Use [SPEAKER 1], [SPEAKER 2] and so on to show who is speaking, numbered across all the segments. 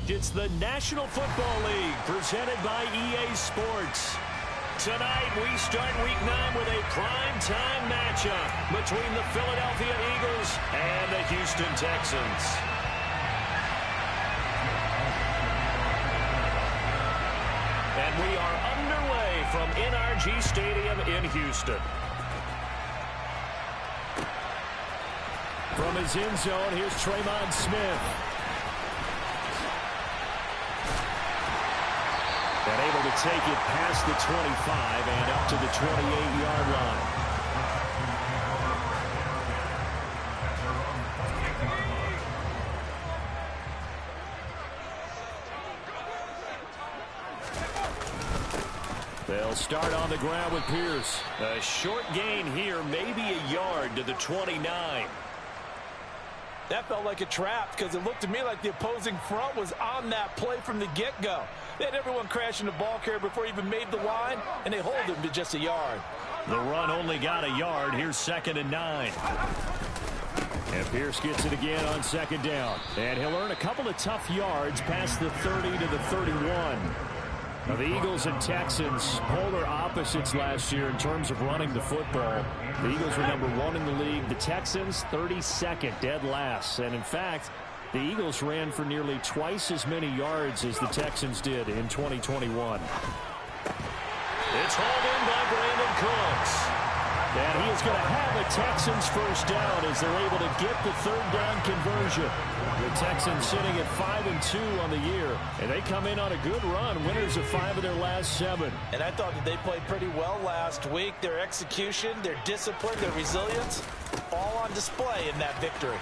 [SPEAKER 1] It's the National Football League presented by EA Sports. Tonight we start Week 9 with a prime-time matchup between the Philadelphia Eagles and the Houston Texans. And we are underway from NRG Stadium in Houston. From his end zone, here's Tremon Smith. And able to take it past the 25 and up to the 28-yard line. They'll start on the ground with Pierce. A short gain here, maybe a yard to the 29.
[SPEAKER 2] That felt like a trap because it looked to me like the opposing front was on that play from the get-go. They had everyone crashing the ball carrier before he even made the line, and they hold him to just a yard.
[SPEAKER 1] The run only got a yard. Here's 2nd and 9. And Pierce gets it again on 2nd down. And he'll earn a couple of tough yards past the 30 to the 31. Now, the Eagles and Texans, polar opposites last year in terms of running the football. The Eagles were #1 in the league. The Texans, 32nd, dead last. And, in fact, the Eagles ran for nearly twice as many yards as the Texans did in 2021. It's hauled in by Brandon Cooks. And he is going to have a Texans first down as they're able to get the 3rd down conversion. The Texans sitting at 5-2 on the year, and they come in on a good run, winners of 5 of their last 7.
[SPEAKER 2] And I thought that they played pretty well last week. Their execution, their discipline, their resilience, all on display in that victory.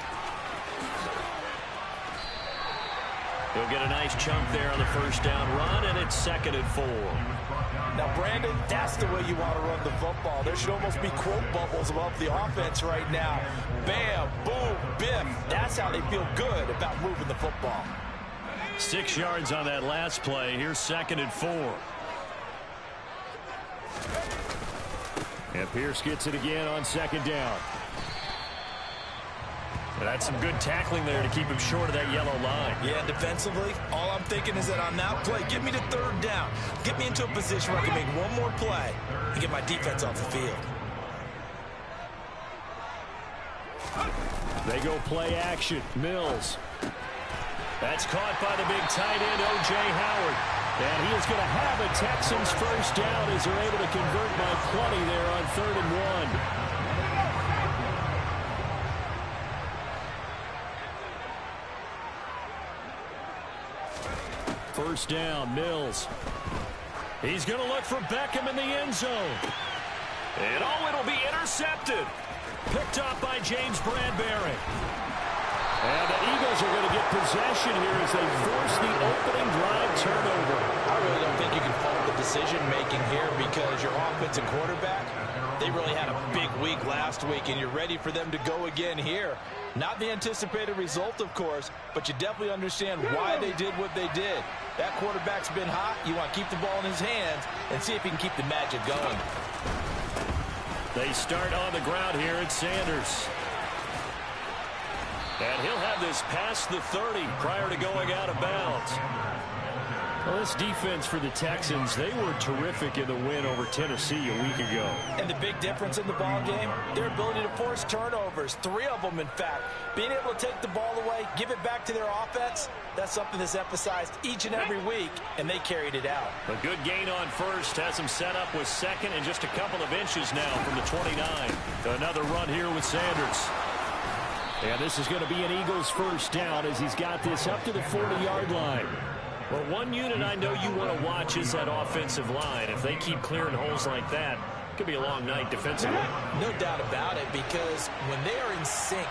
[SPEAKER 1] He'll get a nice chunk there on the first down run, and it's 2nd and 4.
[SPEAKER 2] Now, Brandon, that's the way you want to run the football. There should almost be quote bubbles above the offense right now. Bam, boom, biff. That's how they feel good about moving the football.
[SPEAKER 1] 6 yards on that last play. Here's 2nd and 4. And Pierce gets it again on 2nd down. And that's some good tackling there to keep him short of that yellow line.
[SPEAKER 2] Yeah, defensively, all I'm thinking is that on that play, get me to 3rd down. Get me into a position where I can make one more play and get my defense off the field.
[SPEAKER 1] They go play action. Mills. That's caught by the big tight end, O.J. Howard. And he is going to have a Texans first down as they're able to convert by 20 there on 3rd and 1. First down, Mills. He's going to look for Beckham in the end zone. And it'll be intercepted. Picked up by James Bradbury. And the Eagles are going to get possession here as they force the opening drive turnover.
[SPEAKER 2] I really don't think you can fault the decision-making here because your offensive quarterback, they really had a big week last week, and you're ready for them to go again here. Not the anticipated result, of course, but you definitely understand why they did what they did. That quarterback's been hot. You want to keep the ball in his hands and see if he can keep the magic going.
[SPEAKER 1] They start on the ground here at Sanders. And he'll have this past the 30 prior to going out of bounds. Well, this defense for the Texans, they were terrific in the win over Tennessee a week ago.
[SPEAKER 2] And the big difference in the ball game, their ability to force turnovers, 3 of them, in fact. Being able to take the ball away, give it back to their offense, that's something that's emphasized each and every week, and they carried it out.
[SPEAKER 1] A good gain on first has them set up with 2nd and just a couple of inches now from the 29. Another run here with Sanders. And this is going to be an Eagles first down as he's got this up to the 40-yard line. Well, one unit I know you want to watch is that offensive line. If they keep clearing holes like that, it could be a long night defensively.
[SPEAKER 2] No doubt about it, because when they are in sync,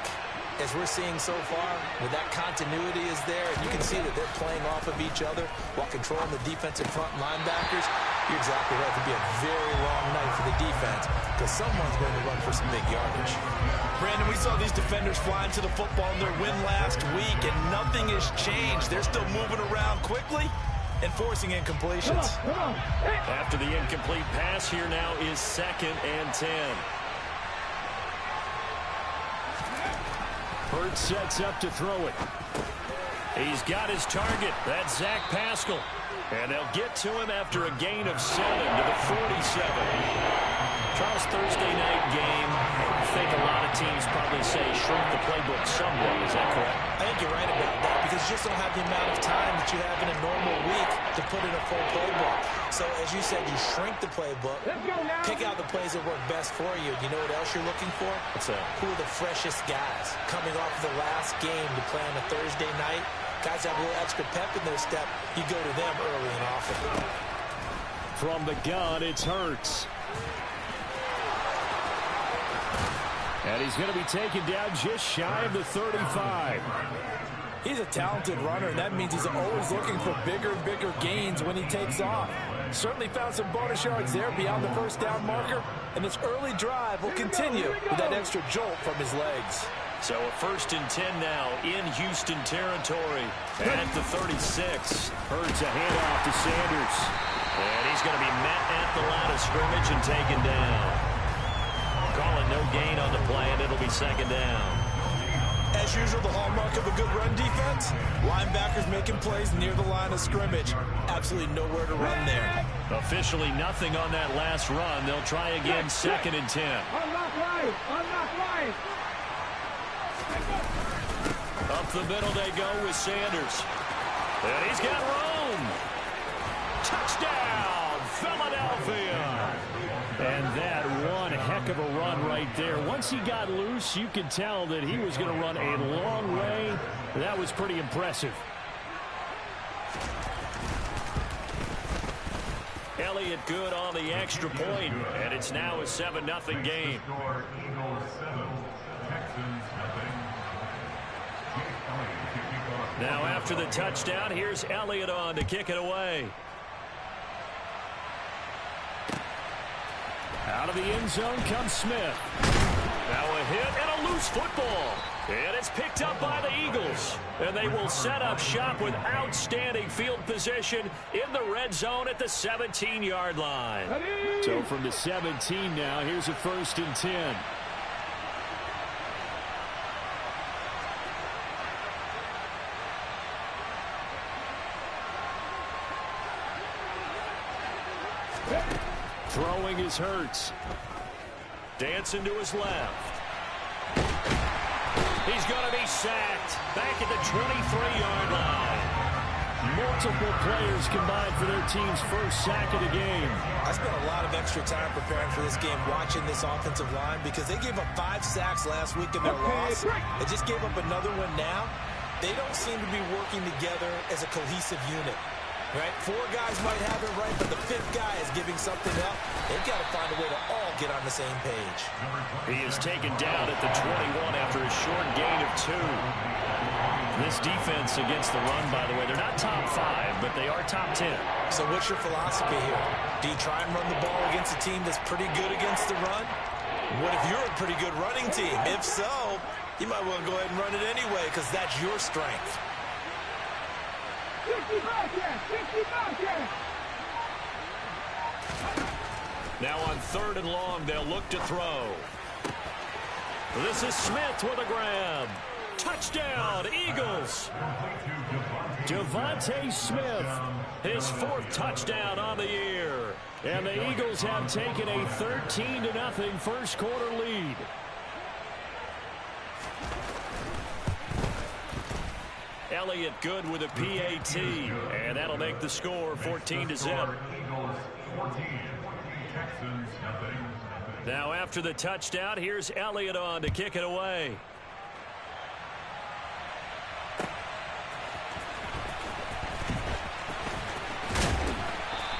[SPEAKER 2] as we're seeing so far, when that continuity is there, and you can see that they're playing off of each other while controlling the defensive front linebackers, you're exactly right. It could be a very long night for the defense because someone's going to run for some big yardage. Brandon, we saw these defenders flying to the football in their win last week, and nothing has changed. They're still moving around quickly and forcing incompletions.
[SPEAKER 1] After the incomplete pass, here now is 2nd and 10. Hurts sets up to throw it. He's got his target. That's Zach Pascal. And they'll get to him after a gain of 7 to the 47. Charles, Thursday night game, I think a lot of teams probably say shrink the playbook somewhat. Is that correct?
[SPEAKER 2] I think you're right about that because you just don't have the amount of time that you have in a normal week to put in a full playbook. So, as you said, you shrink the playbook, pick out the plays that work best for you. You know what else you're looking for? Who are the freshest guys coming off the last game to play on a Thursday night? Guys have a little extra pep in their step. You go to them early and often.
[SPEAKER 1] From the gun, it's Hurts. And he's going to be taken down just shy of the 35.
[SPEAKER 3] He's a talented runner, and that means he's always looking for bigger and bigger gains when he takes off. Certainly found some bonus yards there beyond the first down marker, and this early drive will continue with that extra jolt from his legs.
[SPEAKER 1] So a 1st and 10 now in Houston territory at the 36. Hurts a handoff to Sanders. And he's going to be met at the line of scrimmage and taken down. Calling no gain on the play, and it'll be 2nd down.
[SPEAKER 2] As usual, the hallmark of a good run defense, linebackers making plays near the line of scrimmage. Absolutely nowhere to run there.
[SPEAKER 1] Officially nothing on that last run. They'll try again, 2nd and 10.
[SPEAKER 4] Unlock right.
[SPEAKER 1] Up the middle they go with Sanders. And he's got room. Touchdown, Philadelphia. And that one heck of a run right there. Once he got loose, you could tell that he was going to run a long way. That was pretty impressive. Elliott good on the extra point, and it's now a 7-0 game. Now after the touchdown, here's Elliott on to kick it away. Out of the end zone comes Smith. Now a hit and a loose football. And it's picked up by the Eagles. And they will set up shop with outstanding field position in the red zone at the 17-yard line. So from the 17 now, here's a 1st and 10. Throwing is Hurts. Dancing to his left. He's going to be sacked back at the 23-yard line. Multiple players combined for their team's first sack of the game.
[SPEAKER 2] I spent a lot of extra time preparing for this game, watching this offensive line, because they gave up 5 sacks last week in their loss. They just gave up another one now. They don't seem to be working together as a cohesive unit. Right? 4 guys might have it right, but the 5th guy is giving something up. They've got to find a way to all get on the same page.
[SPEAKER 1] He is taken down at the 21 after a short gain of 2. This defense against the run, by the way, they're not top 5, but they are top 10.
[SPEAKER 2] So what's your philosophy here? Do you try and run the ball against a team that's pretty good against the run? What if you're a pretty good running team? If so, you might want to go ahead and run it anyway because that's your strength.
[SPEAKER 1] Now on 3rd and long, they'll look to throw. This is Smith with a grab. Touchdown, Eagles. Devontae Smith, his 4th touchdown on the year. And the Eagles have taken a 13-0 first quarter lead. Elliott good with a PAT, and that'll make the score 14-0. Now after the touchdown, here's Elliott on to kick it away.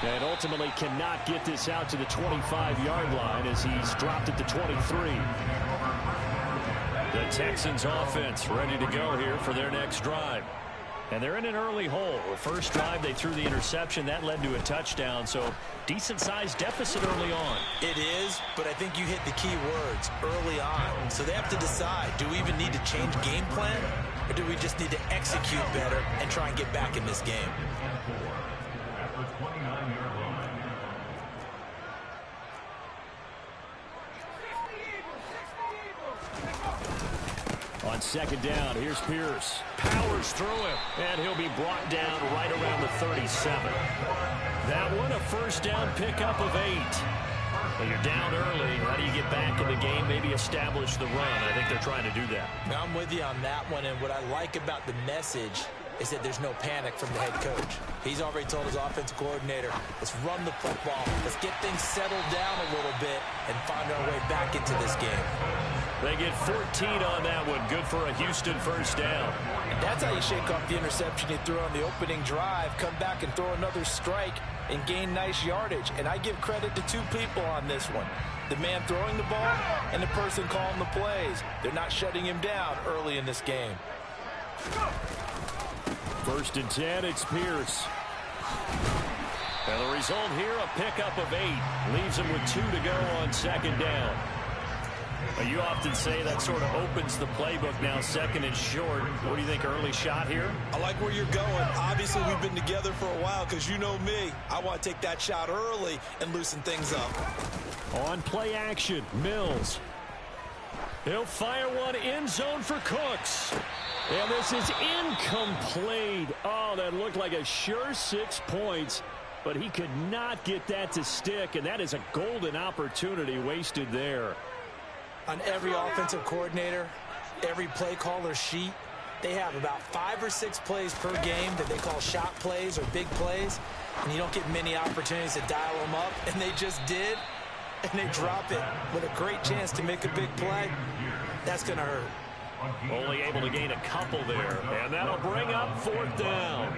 [SPEAKER 1] And ultimately cannot get this out to the 25-yard line as he's dropped at the 23. The Texans offense ready to go here for their next drive. And they're in an early hole. The first drive, they threw the interception. That led to a touchdown. So decent-sized deficit early on.
[SPEAKER 2] It is, but I think you hit the key words early on. So they have to decide, do we even need to change game plan? Or do we just need to execute better and try and get back in this game?
[SPEAKER 1] On second down. Here's Pierce. Powers through him. And he'll be brought down right around the 37. That one, a first down pickup of 8. Well, you're down early. How do you get back in the game, maybe establish the run? I think they're trying to do that.
[SPEAKER 2] Now, I'm with you on that one, and what I like about the message is that there's no panic from the head coach. He's already told his offensive coordinator, let's run the football, let's get things settled down a little bit and find our way back into this game.
[SPEAKER 1] They get 14 on that one. Good for a Houston first down.
[SPEAKER 3] And that's how you shake off the interception you threw on the opening drive, come back and throw another strike and gain nice yardage. And I give credit to two people on this one. The man throwing the ball and the person calling the plays. They're not shutting him down early in this game.
[SPEAKER 1] First and 10, it's Pierce. And the result here, a pickup of 8. Leaves him with 2 to go on second down. You often say that sort of opens the playbook now, second and short. What do you think, early shot here?
[SPEAKER 2] I like where you're going. Obviously, we've been together for a while because you know me. I want to take that shot early and loosen things up.
[SPEAKER 1] On play action, Mills. He'll fire one end zone for Cooks. And this is incomplete. Oh, that looked like a sure 6 points, but he could not get that to stick, and that is a golden opportunity wasted there.
[SPEAKER 2] On every offensive coordinator, every play caller sheet, they have about 5 or 6 plays per game that they call shot plays or big plays, and you don't get many opportunities to dial them up, and they just did, and they drop it with a great chance to make a big play. That's going to hurt.
[SPEAKER 1] Only able to gain a couple there, and that'll bring up 4th down.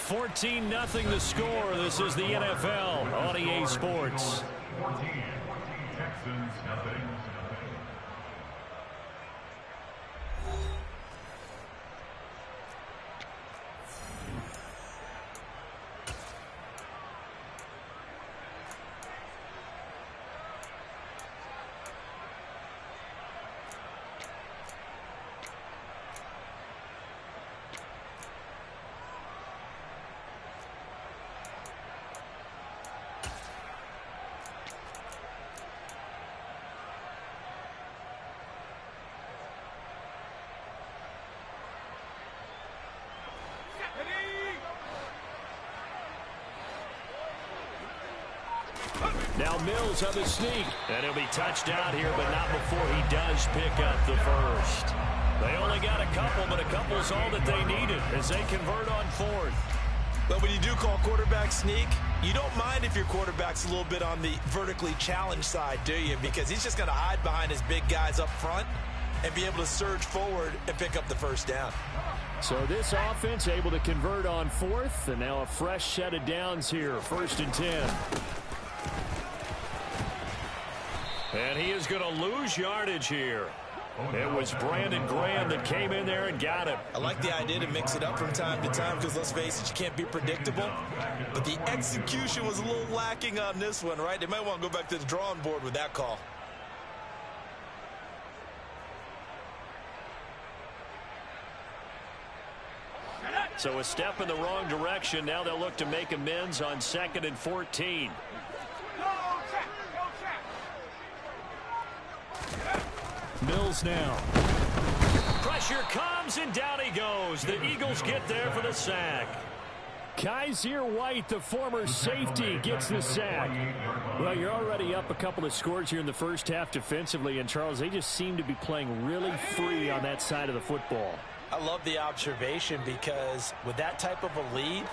[SPEAKER 1] $14-0 the score. This is the NFL on EA Sports.
[SPEAKER 5] 14, Texans nothing.
[SPEAKER 1] Now Mills on the sneak, and he'll be touched out here, but not before he does pick up the first. They only got a couple, but a couple's all that they needed as they convert on 4th.
[SPEAKER 2] But when you do call quarterback sneak, you don't mind if your quarterback's a little bit on the vertically challenged side, do you? Because he's just going to hide behind his big guys up front and be able to surge forward and pick up the first down.
[SPEAKER 1] So this offense able to convert on 4th, and now a fresh set of downs here, 1st and 10. And he is going to lose yardage here. It was Brandon Graham that came in there and got him.
[SPEAKER 2] I like the idea to mix it up from time to time because, let's face it, you can't be predictable. But the execution was a little lacking on this one, right? They might want to go back to the drawing board with that call.
[SPEAKER 1] So a step in the wrong direction. Now they'll look to make amends on 2nd and 14. Mills now. Pressure comes, and down he goes. The Eagles get there for the sack. Kaiser White, the former safety, gets the sack. Well, you're already up a couple of scores here in the first half defensively, and Charles, they just seem to be playing really free on that side of the football.
[SPEAKER 3] I love the observation because with that type of a lead,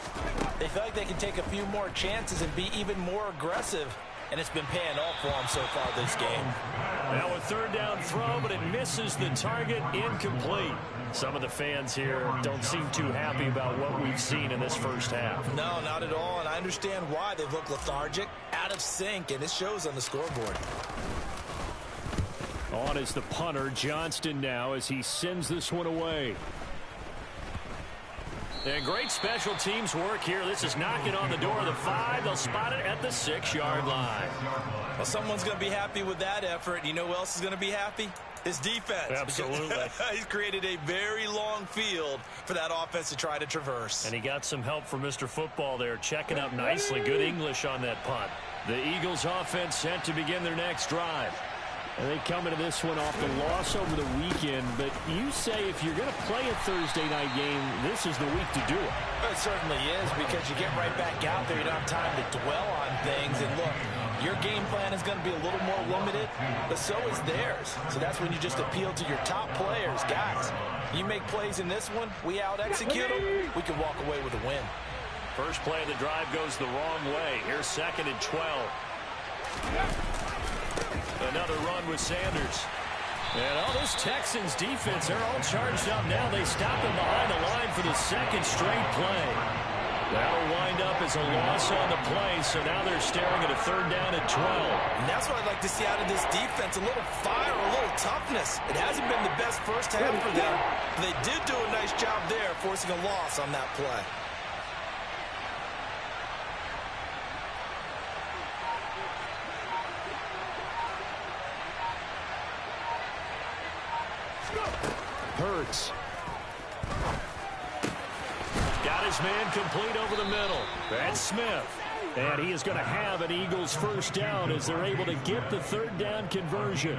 [SPEAKER 3] they feel like they can take a few more chances and be even more aggressive. And it's been paying off for them so far this game.
[SPEAKER 1] Now a 3rd down throw, but it misses the target, incomplete. Some of the fans here don't seem too happy about what we've seen in this first half.
[SPEAKER 2] No, not at all, and I understand why. They've looked lethargic, out of sync, and it shows on the scoreboard.
[SPEAKER 1] On is the punter, Johnston now, as he sends this one away. And great special teams work here. This is knocking on the door of the 5. They'll spot it at the 6-yard line.
[SPEAKER 2] Well, someone's going to be happy with that effort. You know who else is going to be happy? His defense.
[SPEAKER 1] Absolutely.
[SPEAKER 2] He's created a very long field for that offense to try to traverse.
[SPEAKER 1] And he got some help from Mr. Football there, checking up nicely. Good English on that punt. The Eagles offense set to begin their next drive. And they come into this one off the loss over the weekend. But you say if you're going to play a Thursday night game, this is the week to do it.
[SPEAKER 3] It certainly is, because you get right back out there. You don't have time to dwell on things. And look, your game plan is going to be a little more limited, but so is theirs. So that's when you just appeal to your top players. Guys, you make plays in this one, we out-execute them, we can walk away with a win.
[SPEAKER 1] First play of the drive goes the wrong way. Here's 2nd and 12. Another run with Sanders. And all this Texans defense, they're all charged up now. They stop him behind the line for the 2nd straight play. That'll wind up as a loss on the play, so now they're staring at a 3rd down and 12.
[SPEAKER 3] And that's what I'd like to see out of this defense, a little fire, a little toughness. It hasn't been the best first half for them, but they did do a nice job there, forcing a loss on that play.
[SPEAKER 1] Hurts. Got his man complete over the middle. That's Smith. And he is going to have an Eagles 1st down as they're able to get the 3rd down conversion.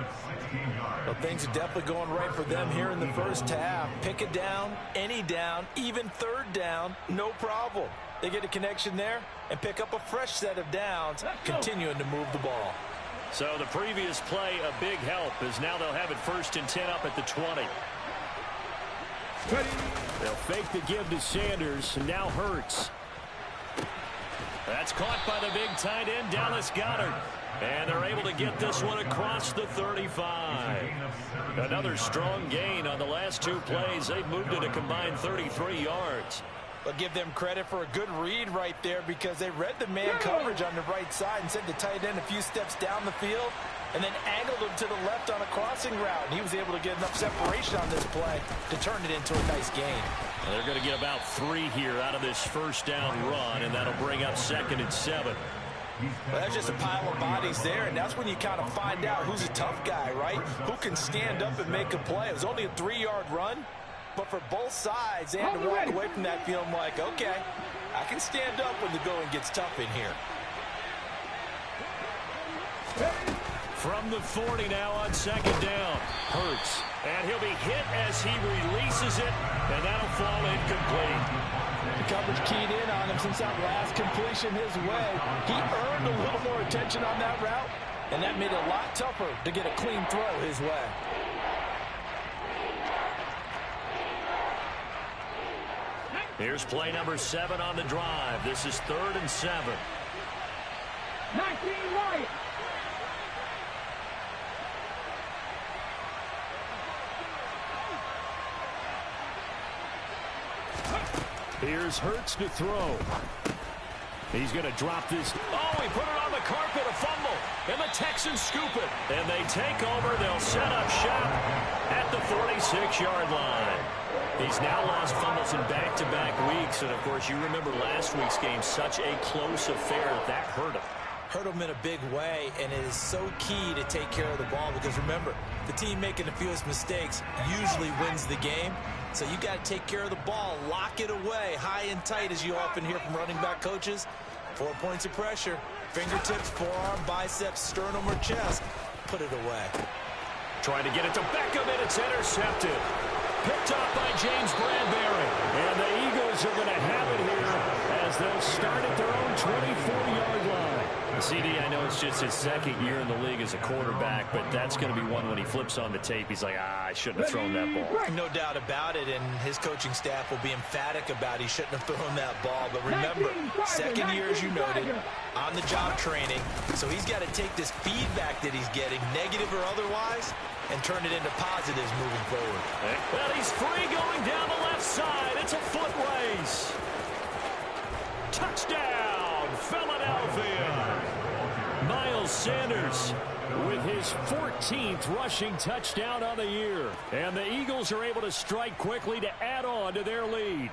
[SPEAKER 3] Well, things are definitely going right for them here in the first half. Pick a down, any down, even 3rd down, no problem. They get a connection there and pick up a fresh set of downs, continuing to move the ball.
[SPEAKER 1] So the previous play, a big help, as now they'll have it 1st and 10 up at the 20. They'll fake the give to Sanders, and now Hurts. That's caught by the big tight end, Dallas Goedert. And they're able to get this one across the 35. Another strong gain on the last 2 plays. They've moved it a combined 33 yards.
[SPEAKER 3] I'll give them credit for a good read right there, because they read the man coverage on the right side and sent the tight end a few steps down the field and then angled him to the left on a crossing route. And he was able to get enough separation on this play to turn it into a nice gain.
[SPEAKER 1] Well, they're going to get about 3 here out of this 1st down run, and that'll bring up 2nd and 7.
[SPEAKER 3] Well, that's just a pile of bodies there, and that's when you kind of find out who's a tough guy, right? Who can stand up and make a play. It was only a 3-yard run, but for both sides, they had to walk away from that feeling like, okay, I can stand up when the going gets tough in here.
[SPEAKER 1] From the 40 now on 2nd down. Hurts. And he'll be hit as he releases it, and that'll fall incomplete.
[SPEAKER 3] The coverage keyed in on him since that last completion his way. He earned a little more attention on that route, and that made it a lot tougher to get a clean throw his way.
[SPEAKER 1] Here's play number 7 on the drive. This is 3rd and 7.
[SPEAKER 4] 19 right.
[SPEAKER 1] Here's Hurts to throw. He's going to drop this. Oh, he put it on the carpet, a fumble. And the Texans scoop it. And they take over. They'll set up shop at the 46-yard line. He's now lost fumbles in back-to-back weeks. And, of course, you remember last week's game, such a close affair. That hurt him.
[SPEAKER 3] Hurt him in a big way, and it is so key to take care of the ball, because, remember, the team making the fewest mistakes usually wins the game. So you got to take care of the ball, lock it away, high and tight, as you often hear from running back coaches. 4 points of pressure, fingertips, forearm, biceps, sternum, or chest. Put it away.
[SPEAKER 1] Trying to get it to Beckham, and it's intercepted. Picked off by James Bradbury. And the Eagles are going to have it here as they'll start at their own 24-yard line. CD, I know it's just his 2nd year in the league as a quarterback, but that's going to be one when he flips on the tape. He's like, I shouldn't have thrown that ball.
[SPEAKER 3] No doubt about it, and his coaching staff will be emphatic about he shouldn't have thrown that ball. But remember, 2nd year, as you noted, on-the-job training. So he's got to take this feedback that he's getting, negative or otherwise, and turn it into positives moving forward.
[SPEAKER 1] Well, he's free going down the left side. It's a foot race. Touchdown, Philadelphia. Miles Sanders with his 14th rushing touchdown on the year. And the Eagles are able to strike quickly to add on to their lead.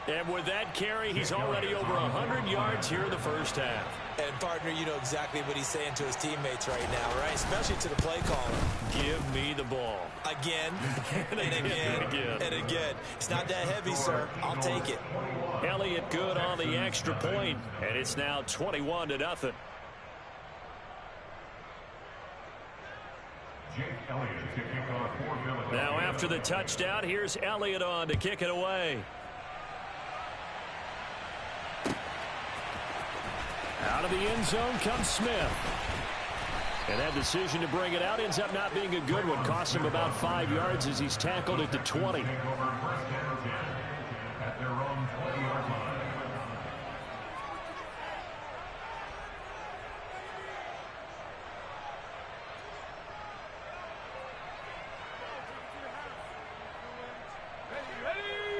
[SPEAKER 1] And with that carry, he's already over 100 yards here in the first half.
[SPEAKER 3] And, partner, you know exactly what he's saying to his teammates right now, right? Especially to the play caller.
[SPEAKER 1] Give me the ball.
[SPEAKER 3] Again, and again, and again. It's not that heavy, sir. I'll take it.
[SPEAKER 1] Elliott good on the extra point, and it's now 21-0.
[SPEAKER 5] Jake Elliott to kick off for Philadelphia.
[SPEAKER 1] Now after the touchdown, here's Elliott on to kick it away. Out of the end zone comes Smith. And that decision to bring it out ends up not being a good one. Cost him about 5 yards as he's tackled at the 20.
[SPEAKER 5] At their own 20-yard line.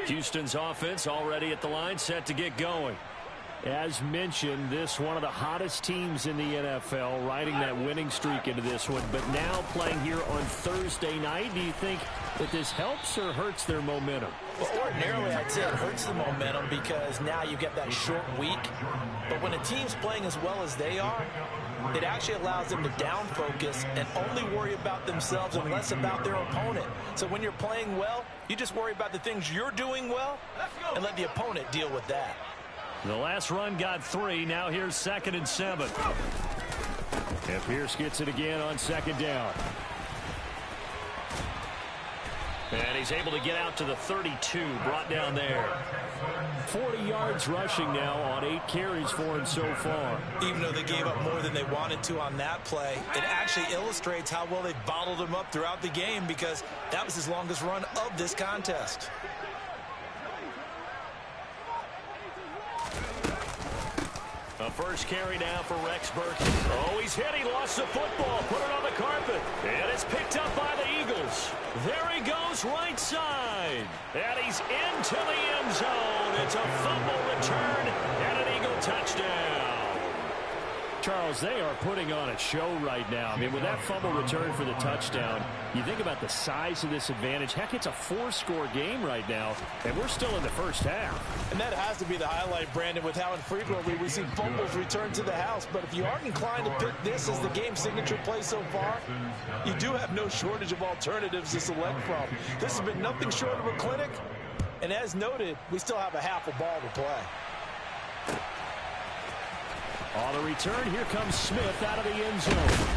[SPEAKER 1] Houston's offense already at the line, set to get going. As mentioned, this one of the hottest teams in the NFL, riding that winning streak into this one, but now playing here on Thursday night. Do you think that this helps or hurts their momentum?
[SPEAKER 3] Well, ordinarily, I'd say it hurts the momentum because now you get that short week. But when a team's playing as well as they are, it actually allows them to down focus and only worry about themselves and less about their opponent. So when you're playing well, you just worry about the things you're doing well and let the opponent deal with that.
[SPEAKER 1] The last run got 3. Now here's 2nd and 7. And Pierce gets it again on 2nd down. And he's able to get out to the 32, brought down there. 40 yards rushing now on 8 carries for him so far.
[SPEAKER 3] Even though they gave up more than they wanted to on that play, it actually illustrates how well they bottled him up throughout the game because that was his longest run of this contest.
[SPEAKER 1] A first carry now for Rex Burkhead. Oh, he's hit. He lost the football. Put it on the carpet. And it's picked up by the Eagles. There he goes, right side. And he's into the end zone. It's a fumble return and an Eagle touchdown. Charles, they are putting on a show right now. I mean, with that fumble return for the touchdown, you think about the size of this advantage. Heck, it's a 4-score game right now, and we're still in the first half.
[SPEAKER 3] And that has to be the highlight, Brandon, with how infrequently we see fumbles return to the house. But if you aren't inclined to pick this as the game signature play so far, you do have no shortage of alternatives to select from. This has been nothing short of a clinic. And as noted, we still have a half a ball to play.
[SPEAKER 1] On the return, here comes Smith out of the end zone.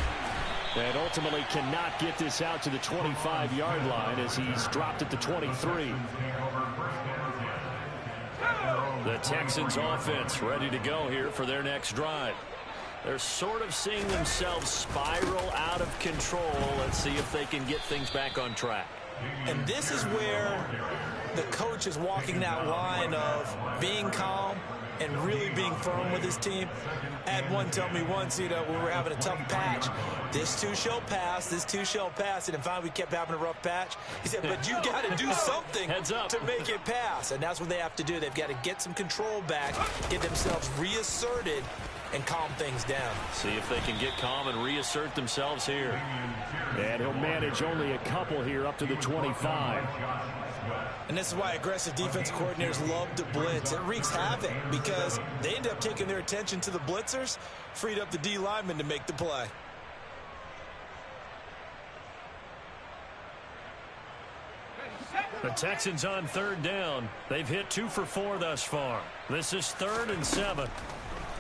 [SPEAKER 1] And ultimately cannot get this out to the 25-yard line as he's dropped at the 23. The Texans offense ready to go here for their next drive. They're sort of seeing themselves spiral out of control. Let's see if they can get things back on track.
[SPEAKER 3] And this is where the coach is walking that line of being calm and really being firm with his team. I had one tell me once, when we were having a tough patch, this too shall pass, this too shall pass. And in fact, we kept having a rough patch. He said, but you got to do something to make it pass. And that's what they have to do. They've got to get some control back, get themselves reasserted, and calm things down.
[SPEAKER 1] See if they can get calm and reassert themselves here. And he'll manage only a couple here up to the 25.
[SPEAKER 3] And this is why aggressive defensive coordinators love to blitz. It wreaks havoc because they end up taking their attention to the blitzers, freed up the D lineman to make the play.
[SPEAKER 1] The Texans on 3rd down. They've hit 2 for 4 thus far. This is 3rd and 7.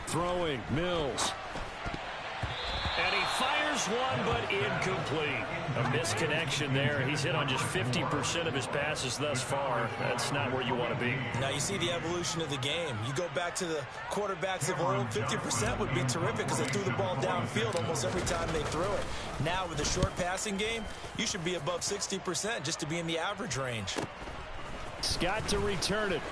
[SPEAKER 1] Throwing, Mills. And he fires one, but incomplete. A misconnection there. He's hit on just 50% of his passes thus far. That's not where you want to be.
[SPEAKER 3] Now you see the evolution of the game. You go back to the quarterbacks of old, 50% would be terrific because they threw the ball downfield almost every time they threw it. Now with the short passing game, you should be above 60% just to be in the average range.
[SPEAKER 1] Scott to return it.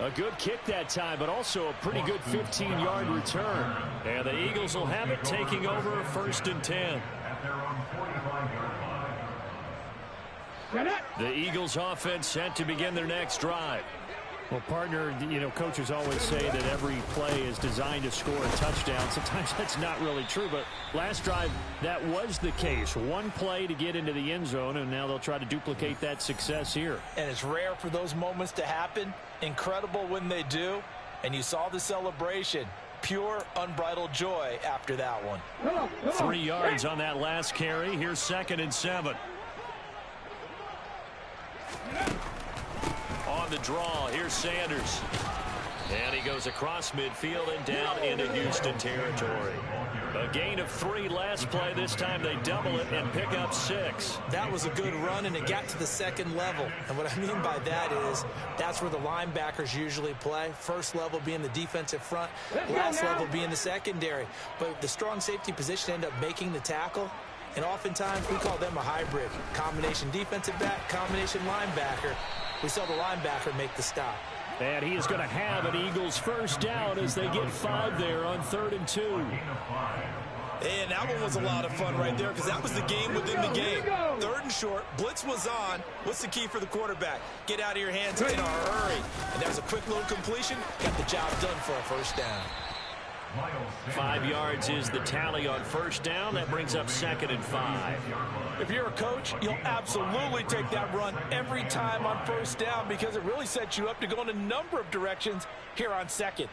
[SPEAKER 1] A good kick that time, but also a pretty good 15-yard return. And the Eagles will have it, taking over 1st and 10. The Eagles offense set to begin their next drive. Well, partner, coaches always say that every play is designed to score a touchdown. Sometimes that's not really true, but last drive, that was the case. One play to get into the end zone, and now they'll try to duplicate that success here.
[SPEAKER 3] And it's rare for those moments to happen. Incredible when they do. And you saw the celebration. Pure, unbridled joy after that one.
[SPEAKER 1] 3 yards on that last carry. Here's 2nd and 7. On the draw, here's Sanders. And he goes across midfield and down into Houston territory. A gain of 3 last play. This time they double it and pick up 6.
[SPEAKER 2] That was a good run, and it got to the second level. And what I mean by that is that's where the linebackers usually play. First level being the defensive front, last level being the secondary. But the strong safety position ended up making the tackle. And oftentimes we call them a hybrid. Combination defensive back, combination linebacker. We saw the linebacker make the stop.
[SPEAKER 1] And he is going to have an Eagles first down as they get 5 there on 3rd and 2.
[SPEAKER 3] And that one was a lot of fun right there because that was the game within the game. 3rd and short, blitz was on. What's the key for the quarterback? Get out of your hands in a hurry. And that was a quick little completion. Got the job done for a first down.
[SPEAKER 1] 5 yards is the tally on first down. That brings up 2nd and 5.
[SPEAKER 3] If you're a coach, you'll absolutely take that run every time on first down because it really sets you up to go in a number of directions here on 2nd.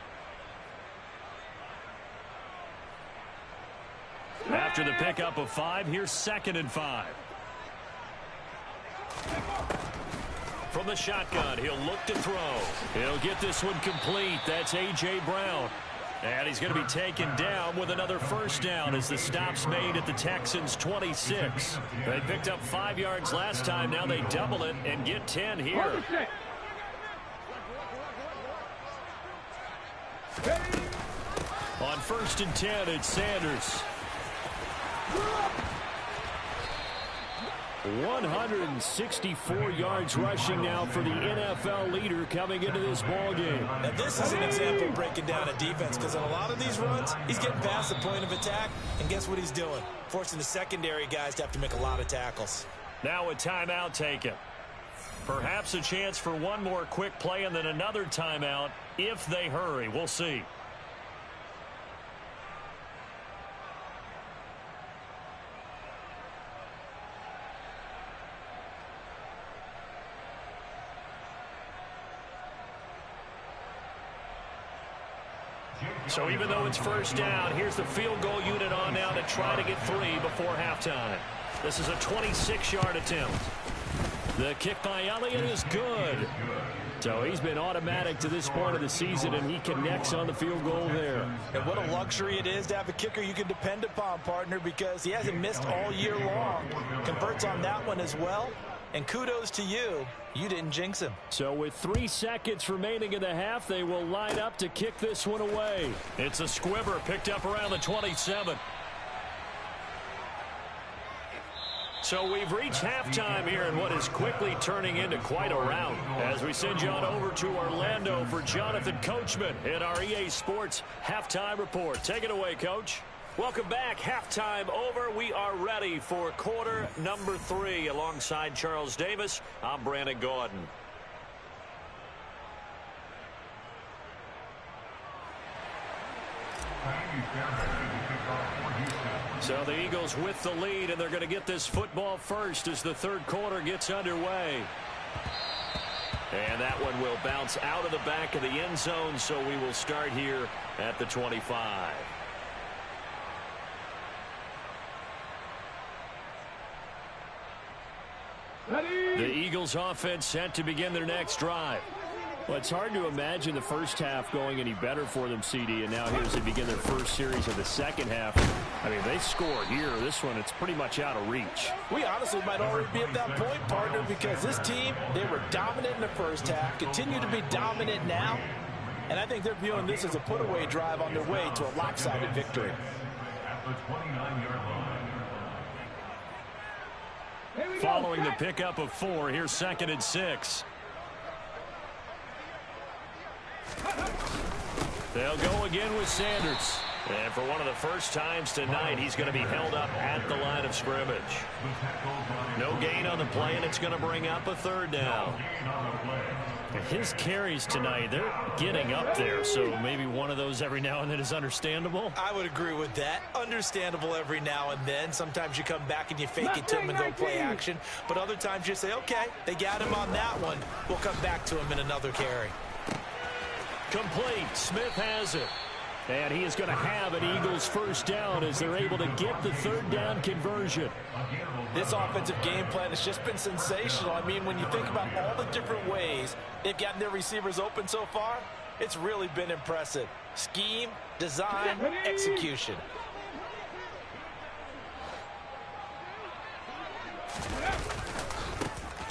[SPEAKER 1] After the pickup of 5, here's 2nd and 5. From the shotgun, he'll look to throw. He'll get this one complete. That's A.J. Brown. And he's going to be taken down with another first down as the stop's made at the Texans' 26. They picked up 5 yards last time. Now they double it and get 10 here. On 1st and 10, it's Sanders. 164 yards rushing now for the NFL leader coming into this ball game.
[SPEAKER 3] Now this is an example of breaking down a defense because on a lot of these runs, he's getting past the point of attack, and guess what he's doing? Forcing the secondary guys to have to make a lot of tackles.
[SPEAKER 1] Now a timeout taken. Perhaps a chance for one more quick play and then another timeout if they hurry. We'll see. So even though it's first down, here's the field goal unit on now to try to get 3 before halftime. This is a 26-yard attempt. The kick by Elliott is good. So he's been automatic to this point of the season, and he connects on the field goal there.
[SPEAKER 3] And what a luxury it is to have a kicker you can depend upon, partner, because he hasn't missed all year long. Converts on that one as well. And kudos to you. You didn't jinx him.
[SPEAKER 1] So with 3 seconds remaining in the half, they will line up to kick this one away. It's a squibber picked up around the 27. So we've reached halftime here in what is quickly turning into quite a rout. As we send you on over to Orlando for Jonathan Coachman in our EA Sports Halftime Report. Take it away, Coach. Welcome back. Halftime over. We are ready for quarter number 3. Alongside Charles Davis, I'm Brandon Gordon. So the Eagles with the lead, and they're going to get this football first as the 3rd quarter gets underway. And that one will bounce out of the back of the end zone, so we will start here at the 25. The Eagles offense set to begin their next drive. Well, it's hard to imagine the first half going any better for them, CD, and now here as they begin their first series of the second half. I mean, they score here. This one, it's pretty much out of reach.
[SPEAKER 3] We honestly might already be at that point, partner, because this team, they were dominant in the first half, continue to be dominant now, and I think they're viewing this as a put-away drive on their way to a lopsided victory.
[SPEAKER 5] At the 29-yard line.
[SPEAKER 1] Following the pickup of 4, here's 2nd and 6. They'll go again with Sanders. And for one of the first times tonight, he's going to be held up at the line of scrimmage. No gain on the play, and it's going to bring up a 3rd down. His carries tonight, they're getting up there, so maybe one of those every now and then is understandable.
[SPEAKER 3] I would agree with that. Understandable every now and then. Sometimes you come back and you fake it to him and go play action. But other times you say, okay, they got him on that one. We'll come back to him in another carry.
[SPEAKER 1] Complete. Smith has it. And he is going to have an Eagles first down as they're able to get the third down conversion.
[SPEAKER 3] This offensive game plan has just been sensational. I mean, when you think about all the different ways they've gotten their receivers open so far, it's really been impressive. Scheme, design, execution.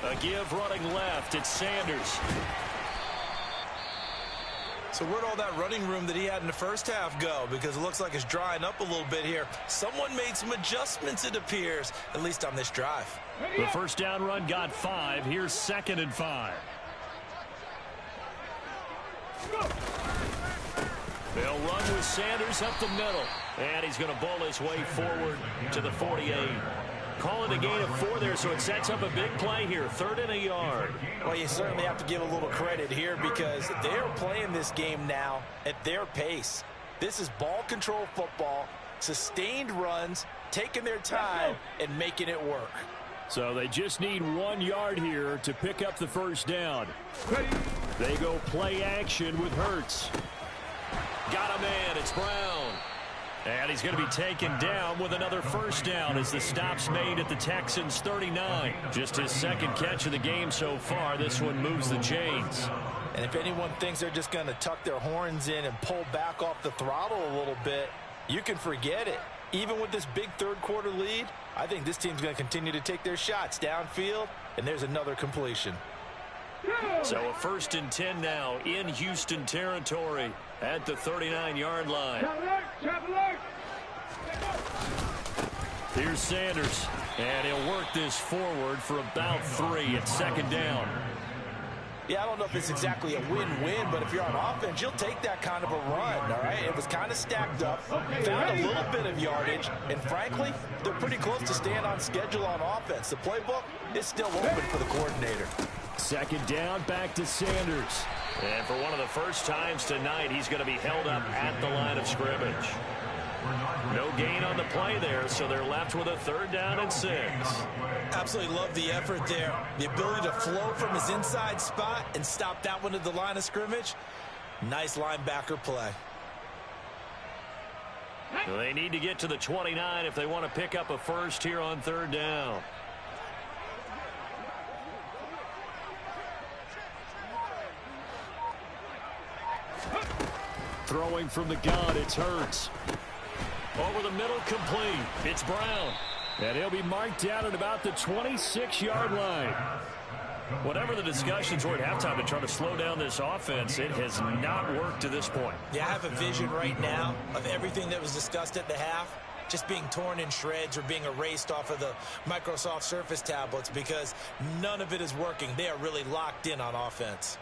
[SPEAKER 1] A give running left. It's Sanders.
[SPEAKER 2] So where'd all that running room that he had in the first half go? Because it looks like it's drying up a little bit here. Someone made some adjustments, it appears, at least on this drive.
[SPEAKER 1] The first down run got 5. Here's 2nd and 5. They'll run with Sanders up the middle. And he's going to bowl his way forward to the 48. Call it a gain of 4 there, so it sets up a big play here. 3rd and a yard.
[SPEAKER 3] Well, you certainly have to give a little credit here because they're playing this game now at their pace. This is ball control football, sustained runs, taking their time, and making it work.
[SPEAKER 1] So they just need 1 yard here to pick up the first down. They go play action with Hurts. Got a man. It's Brown. And he's going to be taken down with another first down as the stop's made at the Texans' 39. Just his 2nd catch of the game so far. This one moves the chains.
[SPEAKER 3] And if anyone thinks they're just going to tuck their horns in and pull back off the throttle a little bit, you can forget it. Even with this big third-quarter lead, I think this team's going to continue to take their shots downfield, and there's another completion.
[SPEAKER 1] So a 1st and 10 now in Houston territory at the 39-yard line. Here's Sanders, and he'll work this forward for about 3 at 2nd down.
[SPEAKER 3] Yeah, I don't know if it's exactly a win-win, but if you're on offense, you'll take that kind of a run, all right? It was kind of stacked up, found a little bit of yardage, and frankly, they're pretty close to staying on schedule on offense. The playbook is still open for the coordinator.
[SPEAKER 1] 2nd down, back to Sanders. And for one of the first times tonight, he's going to be held up at the line of scrimmage. No gain on the play there, so they're left with a 3rd down and 6.
[SPEAKER 2] Absolutely love the effort there. The ability to flow from his inside spot and stop that one at the line of scrimmage. Nice linebacker play.
[SPEAKER 1] So they need to get to the 29 if they want to pick up a first here on 3rd down. Throwing from the gun, it's Hurts. Over the middle, complete. It's Brown. And he'll be marked down at about the 26-yard line. Whatever the discussions were at halftime to try to slow down this offense, it has not worked to this point.
[SPEAKER 2] Yeah, I have a vision right now of everything that was discussed at the half just being torn in shreds or being erased off of the Microsoft Surface tablets because none of it is working. They are really locked in on offense.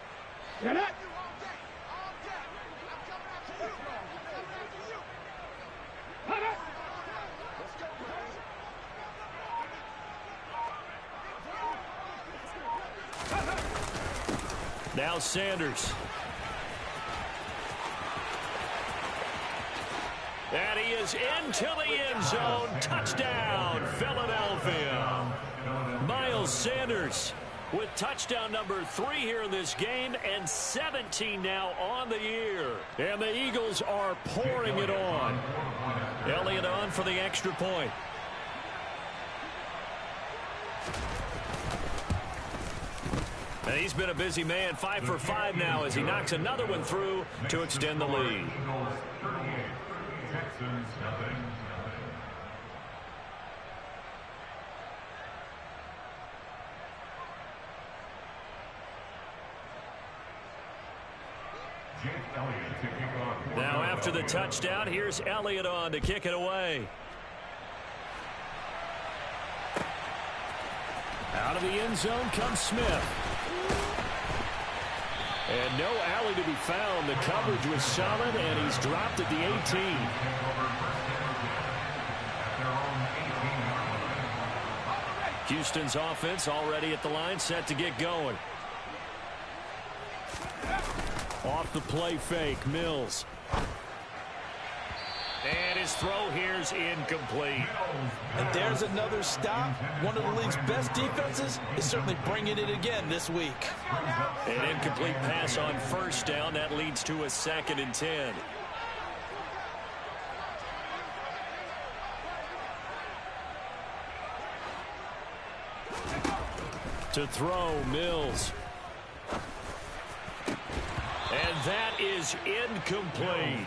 [SPEAKER 1] Now Sanders. And he is into the end zone. Touchdown, Philadelphia. Miles Sanders with touchdown number 3 here in this game and 17 now on the year. And the Eagles are pouring it on. Elliott on for the extra point. And he's been a busy man, 5 for 5 now as he knocks another one through to extend the lead. Now after the touchdown, here's Elliott on to kick it away. Out of the end zone comes Smith. And no alley to be found. The coverage was solid, and he's dropped at the 18. Houston's offense already at the line, set to get going. Off the play fake, Mills. And his throw here's incomplete.
[SPEAKER 3] And there's another stop. One of the league's best defenses is certainly bringing it again this week.
[SPEAKER 1] An incomplete pass on first down. That leads to a 2nd and 10. To throw, Mills. And that is incomplete.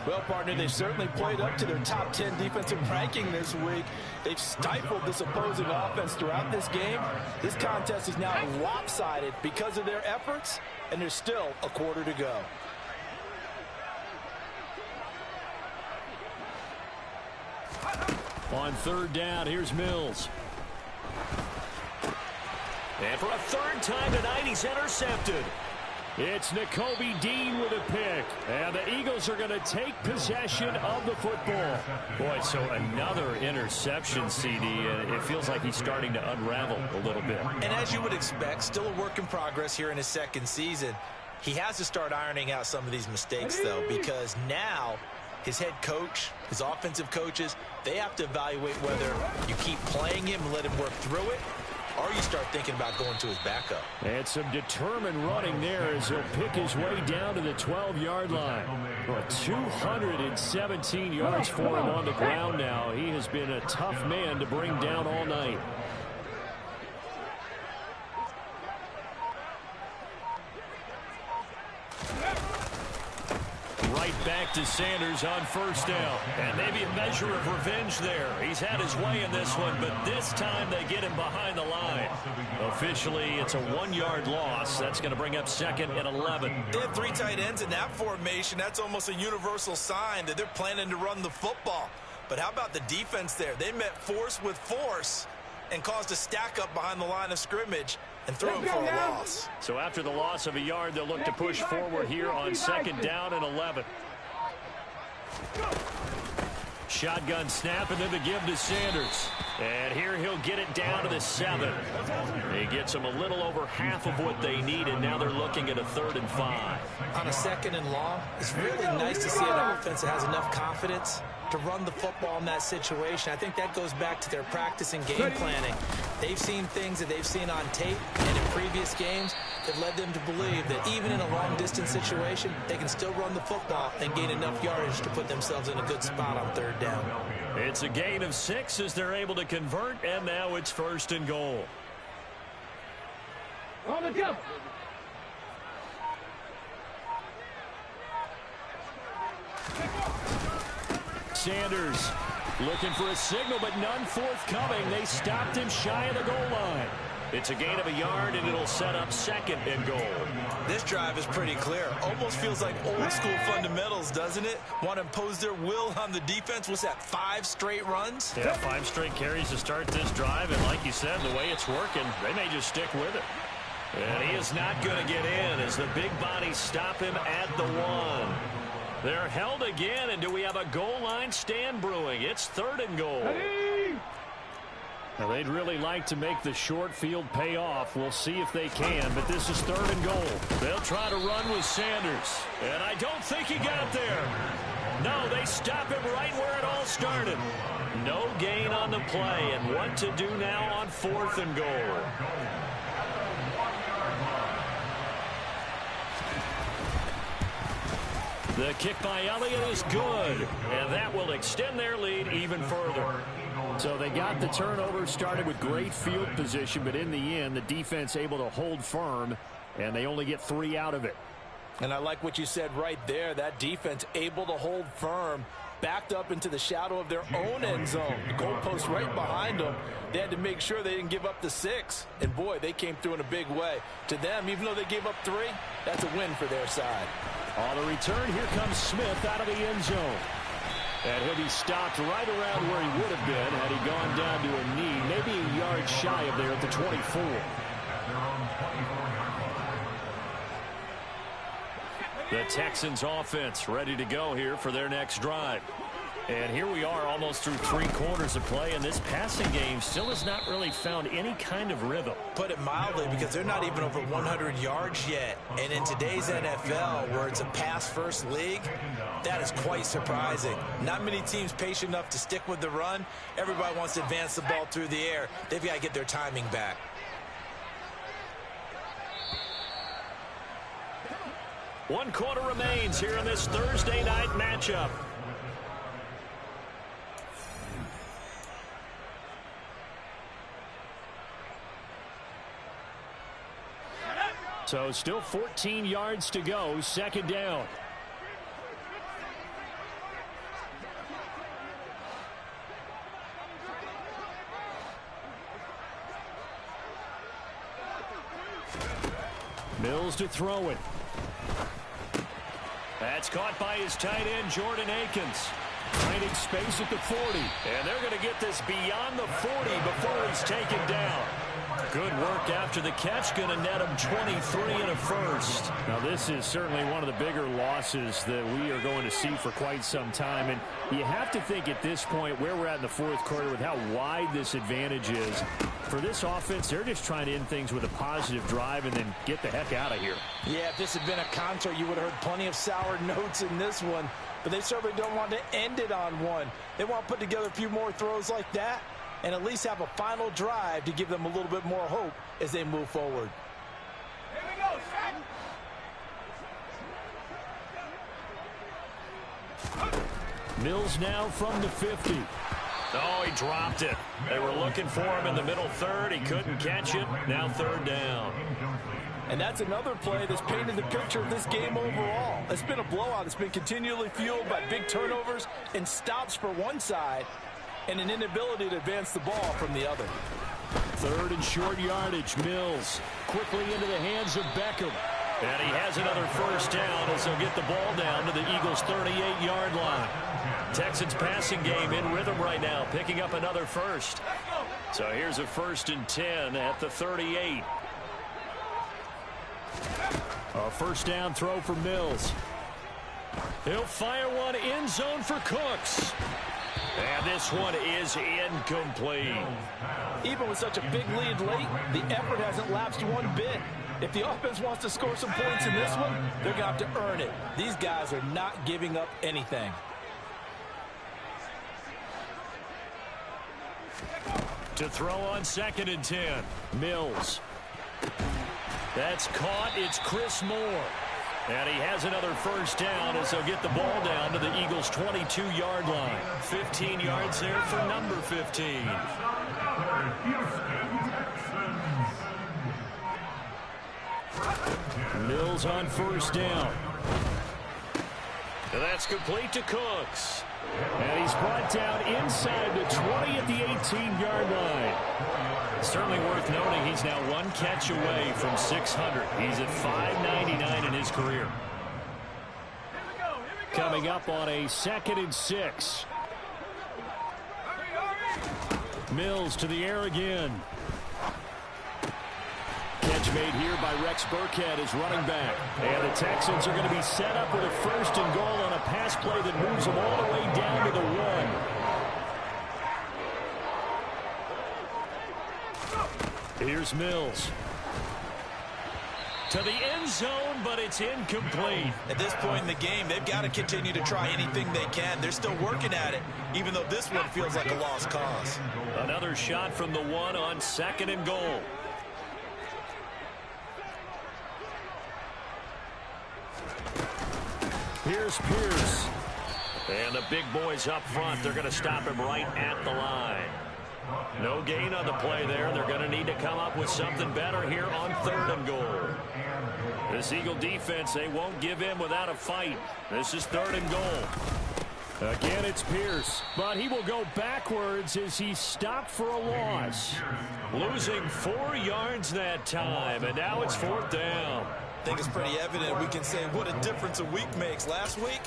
[SPEAKER 3] Well, partner, they've certainly played up to their top 10 defensive ranking this week. They've stifled this opposing offense throughout this game. This contest is now lopsided because of their efforts, and there's still a quarter to go.
[SPEAKER 1] On third down, here's Mills. And for a third time tonight, he's intercepted. It's Nakobe Dean with a pick. And the Eagles are going to take possession of the football. Boy, so another interception, CD. And it feels like he's starting to unravel a little bit.
[SPEAKER 2] And as you would expect, still a work in progress here in his second season. He has to start ironing out some of these mistakes, though, because now his head coach, his offensive coaches, they have to evaluate whether you keep playing him and let him work through it, or you start thinking about going to his backup.
[SPEAKER 1] And some determined running there as he'll pick his way down to the 12-yard line. Well, 217 yards for him on the ground now. He has been a tough man to bring down all night. Right back to Sanders on first down. And maybe a measure of revenge there. He's had his way in this one, but this time they get him behind the line. Officially, it's a 1-yard loss. That's going to bring up second and 11.
[SPEAKER 2] They have three tight ends in that formation. That's almost a universal sign that they're planning to run the football. But how about the defense there? They met force with force and caused a stack up behind the line of scrimmage and throw it for a loss.
[SPEAKER 1] So after the loss of a yard, they'll look to push forward here on second down and 11. Shotgun snap and then the give to Sanders. And here he'll get it down to the 7. He gets them a little over half of what they needed. Now they're looking at a 3rd and 5.
[SPEAKER 2] On a 2nd and long, it's really nice to see an offense that has enough confidence to run the football in that situation. I think that goes back to their practice and game planning. They've seen things that they've seen on tape and in previous games that led them to believe that even in a long-distance situation, they can still run the football and gain enough yardage to put themselves in a good spot on 3rd down.
[SPEAKER 1] It's a gain of 6 as they're able to convert, and now it's 1st and goal.
[SPEAKER 4] On the jump.
[SPEAKER 1] Sanders looking for a signal, but none forthcoming. They stopped him shy of the goal line. It's a gain of a yard, and it'll set up 2nd and goal.
[SPEAKER 2] This drive is pretty clear. Almost feels like old-school fundamentals, doesn't it? Want to impose their will on the defense. What's that, 5 straight runs?
[SPEAKER 1] Yeah, 5 straight carries to start this drive, and like you said, the way it's working, they may just stick with it. And he is not going to get in as the big bodies stop him at the 1. They're held again, and do we have a goal line stand brewing? It's 3rd and goal. Now, they'd really like to make the short field pay off. We'll see if they can, but this is 3rd and goal. They'll try to run with Sanders, and I don't think he got there. No, they stop him right where it all started. No gain on the play, and what to do now on 4th and goal. The kick by Elliott is good, and that will extend their lead even further. So they got the turnover, started with great field position, but in the end, the defense able to hold firm, and they only get 3 out of it.
[SPEAKER 3] And I like what you said right there. That defense able to hold firm, backed up into the shadow of their own end zone. The goalpost right behind them. They had to make sure they didn't give up the 6. And, boy, they came through in a big way. To them, even though they gave up 3, that's a win for their side.
[SPEAKER 1] On the return, here comes Smith out of the end zone. And he'll be stopped right around where he would have been had he gone down to a knee, maybe a yard shy of there at the 24. The Texans offense ready to go here for their next drive. And here we are almost through 3 quarters of play, and this passing game still has not really found any kind of rhythm.
[SPEAKER 2] Put it mildly, because they're not even over 100 yards yet. And in today's NFL, where it's a pass-first league, that is quite surprising. Not many teams patient enough to stick with the run. Everybody wants to advance the ball through the air. They've got to get their timing back.
[SPEAKER 1] One quarter remains here in this Thursday night matchup. So still 14 yards to go, second down. Mills to throw it. That's caught by his tight end, Jordan Akins. Finding space at the 40. And they're going to get this beyond the 40 before he's taken down. Good work after the catch. Going to net him 23 and a first. Now, this is certainly one of the bigger losses that we are going to see for quite some time. And you have to think at this point where we're at in the fourth quarter with how wide this advantage is. For this offense, they're just trying to end things with a positive drive and then get the heck out of here.
[SPEAKER 3] Yeah, if this had been a concert, you would have heard plenty of sour notes in this one. But they certainly don't want to end it on one. They want to put together a few more throws like that and at least have a final drive to give them a little bit more hope as they move forward.
[SPEAKER 4] Here we go, set.
[SPEAKER 1] Mills now from the 50. Oh, he dropped it. They were looking for him in the middle third. He couldn't catch it. Now third down.
[SPEAKER 3] And that's another play that's painted the picture of this game overall. It's been a blowout. It's been continually fueled by big turnovers and stops for one side and an inability to advance the ball from the other.
[SPEAKER 1] Third and short yardage. Mills quickly into the hands of Beckham. And he has another first down as they'll get the ball down to the Eagles' 38-yard line. Texans passing game in rhythm right now, picking up another first. So here's a 1st and 10 at the 38. A first down throw for Mills. He'll fire one end zone for Cooks. And this one is incomplete.
[SPEAKER 3] Even with such a big lead late, the effort hasn't lapsed one bit. If the offense wants to score some points in this one, they're going to have to earn it. These guys are not giving up anything.
[SPEAKER 1] To throw on 2nd and 10. Mills. That's caught. It's Chris Moore. And he has another first down as they'll get the ball down to the Eagles' 22-yard line. 15 yards there for number 15. Mills on first down. And that's complete to Cooks. And he's brought down inside the 20 at the 18-yard line. Certainly worth noting he's now one catch away from 600. He's at 599 in his career. Coming up on a 2nd and 6. Mills to the air again. Catch made here by Rex Burkhead as running back. And the Texans are going to be set up with a 1st and goal on a pass play that moves them all the way down to the 1. Here's Mills. To the end zone, but it's incomplete.
[SPEAKER 2] At this point in the game, they've got to continue to try anything they can. They're still working at it, even though this one feels like a lost cause.
[SPEAKER 1] Another shot from the 1 on 2nd and goal. Here's Pierce. And the big boys up front, they're going to stop him right at the line. No gain on the play there. They're going to need to come up with something better here on 3rd and goal. This Eagle defense, they won't give in without a fight. This is 3rd and goal. Again, it's Pierce, but he will go backwards as he stopped for a loss. Losing 4 yards that time, and now it's 4th down.
[SPEAKER 2] I think it's pretty evident. We can say what a difference a week makes. Last week,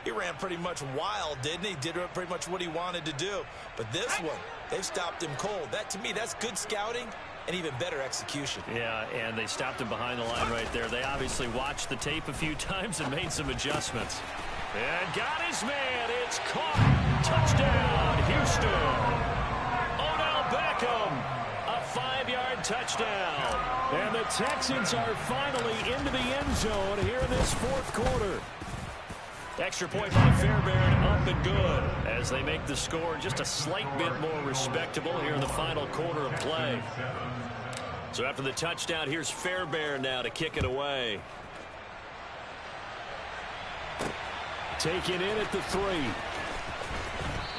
[SPEAKER 2] he ran pretty much wild, didn't he? Did pretty much what he wanted to do. But this one, they've stopped him cold. That, to me, that's good scouting and even better execution.
[SPEAKER 1] Yeah, and they stopped him behind the line right there. They obviously watched the tape a few times and made some adjustments. And got his man. It's caught. Touchdown, Houston. Odell Beckham. A 5-yard touchdown. And the Texans are finally into the end zone here in this 4th quarter. Extra point by Fairbairn, up and good as they make the score just a slight bit more respectable here in the final quarter of play. So after the touchdown, here's Fairbairn now to kick it away. Taken in at the 3.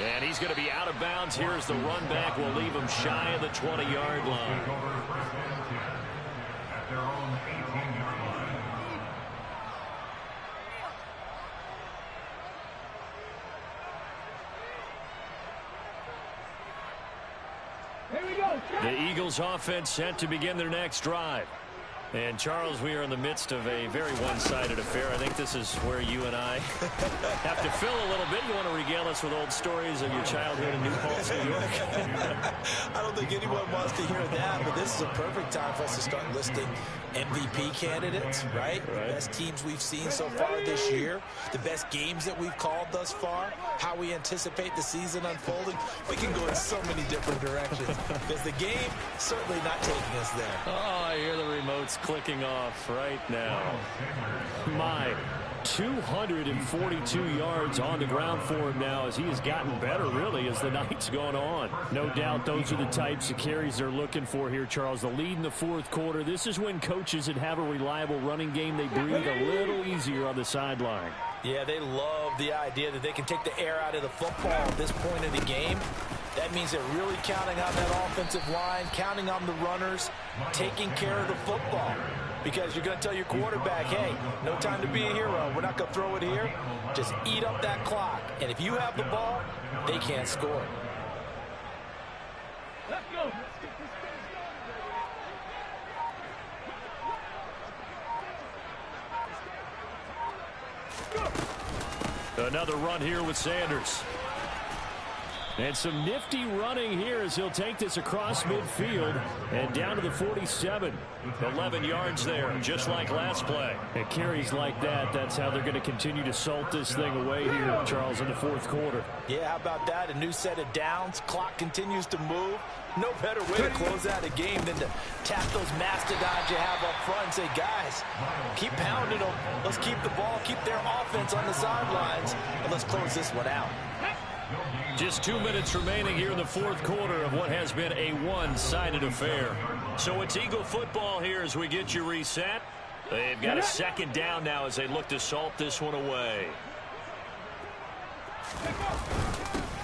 [SPEAKER 1] And he's going to be out of bounds here as the run back will leave him shy of the 20-yard line.
[SPEAKER 5] At their own 18-yard
[SPEAKER 1] The Eagles offense set to begin their next drive. And, Charles, we are in the midst of a very one-sided affair. I think this is where you and I have to fill a little bit. You want to regale us with old stories of your childhood in New Paltz, New York?
[SPEAKER 2] I don't think anyone wants to hear that, but this is a perfect time for us to start listing MVP candidates, right? The best teams we've seen so far this year, the best games that we've called thus far, how we anticipate the season unfolding. We can go in so many different directions because the game certainly not taking us there.
[SPEAKER 1] Oh, I hear the remotes clicking off right now. My 242 yards on the ground for him now as he has gotten better, really, as the night's gone on. No doubt those are the types of carries they're looking for here, Charles. The lead in the fourth quarter. This is when coaches that have a reliable running game, they breathe a little easier on the sideline.
[SPEAKER 3] Yeah, they love the idea that they can take the air out of the football at this point of the game. That means they're really counting on that offensive line, counting on the runners, taking care of the football. Because you're going to tell your quarterback, hey, no time to be a hero. We're not going to throw it here. Just eat up that clock. And if you have the ball, they can't score.
[SPEAKER 4] Let's go.
[SPEAKER 1] Another run here with Sanders. And some nifty running here as he'll take this across midfield and down to the 47. 11 yards there, just like last play. And carries like that, that's how they're going to continue to salt this thing away here, Charles, in the fourth quarter.
[SPEAKER 3] Yeah, how about that? A new set of downs. Clock continues to move. No better way to close out a game than to tap those mastodons you have up front and say, guys, keep pounding them. Let's keep the ball, keep their offense on the sidelines, and let's close this one out.
[SPEAKER 1] Just 2 minutes remaining here in the fourth quarter of what has been a one-sided affair. So it's Eagle football here as we get you reset. They've got a second down now as they look to salt this one away.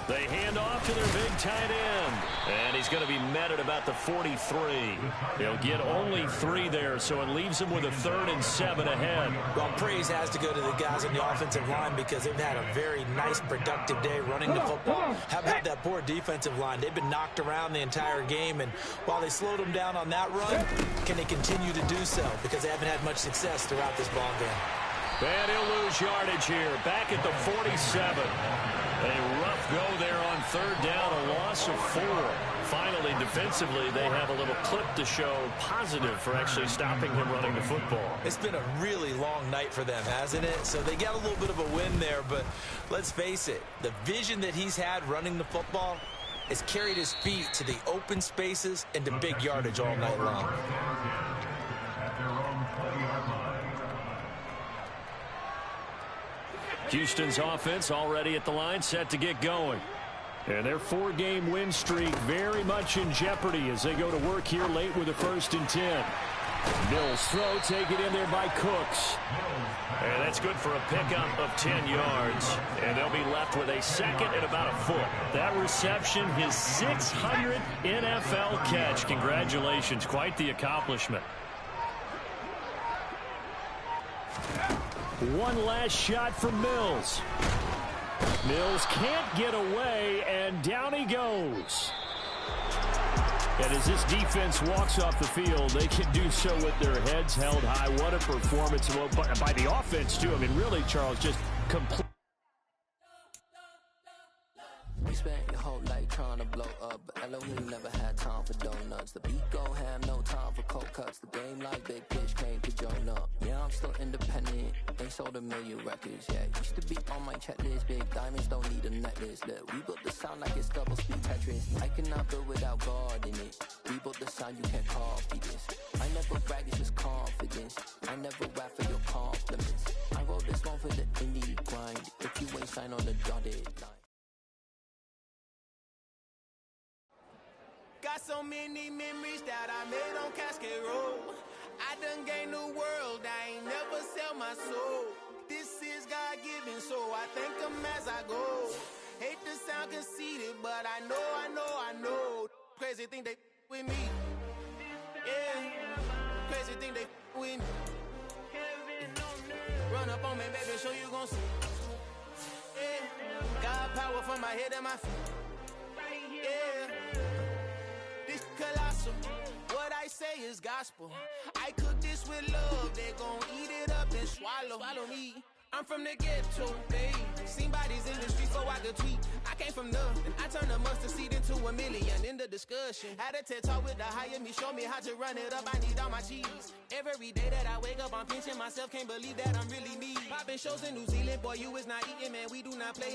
[SPEAKER 1] They hand off to their big tight end. And he's going to be met at about the 43. He'll get only 3 there, so it leaves him with a 3rd and 7 ahead.
[SPEAKER 2] Well, praise has to go to the guys on the offensive line because they've had a very nice, productive day running the football. How about that poor defensive line? They've been knocked around the entire game, and while they slowed them down on that run, can they continue to do so? Because they haven't had much success throughout this ball game.
[SPEAKER 1] And he'll lose yardage here, back at the 47. A rough go there on 3rd down, a loss of 4. Finally, defensively, they have a little clip to show positive for actually stopping him running the football.
[SPEAKER 2] It's been a really long night for them, hasn't it? So they got a little bit of a win there, but let's face it, the vision that he's had running the football has carried his feet to the open spaces and to big yardage all night long.
[SPEAKER 1] Houston's offense already at the line, set to get going. And their 4-game win streak very much in jeopardy as they go to work here late with a 1st and 10. Mills throw, take it in there by Cooks. And that's good for a pickup of 10 yards. And they'll be left with a 2nd and about a foot. That reception, his 600th NFL catch. Congratulations, quite the accomplishment. One last shot from Mills. Mills can't get away, and down he goes. And as this defense walks off the field, they can do so with their heads held high. What a performance by the offense, too. I mean, really, Charles, just complete.
[SPEAKER 6] We spent your whole life trying to blow up, but Elohim never had time for donuts. The beat go ham, no time for cold cuts. The game like big pitch came to join up. Yeah, I'm still independent, ain't sold a million records yet. Used to be on my checklist, big diamonds don't need a necklace. Look, we built the sound like it's double speed Tetris. I cannot build without God in it. We built the sound, you can't copy this. I never brag, it's just confidence. I never rap for your compliments. I wrote this one for the indie grind. If you ain't signed on the dotted line.
[SPEAKER 7] Got so many memories that I made on Cascade Road. I done gained the world, I ain't never sell my soul. This is God-given, so I thank him as I go. Hate to sound conceited, but I know. Crazy thing they with me. Yeah, crazy thing they with me. Run up on me, baby, show you gon' see. Yeah, God power from my head and my feet. Yeah. This color is gospel. I cook this with love, they gon' eat it up and swallow me. I'm from the ghetto, babe. Seen bodies in the street so I could tweet. I came from nothing. I turned a mustard seed into a million in the discussion. Had a TED talk with the higher me, show me how to run it up. I need all my cheese. Every day that I wake up, I'm pinching myself. Can't believe that I'm really me. Popping shows in New Zealand, boy, you is not eating, man. We do not play.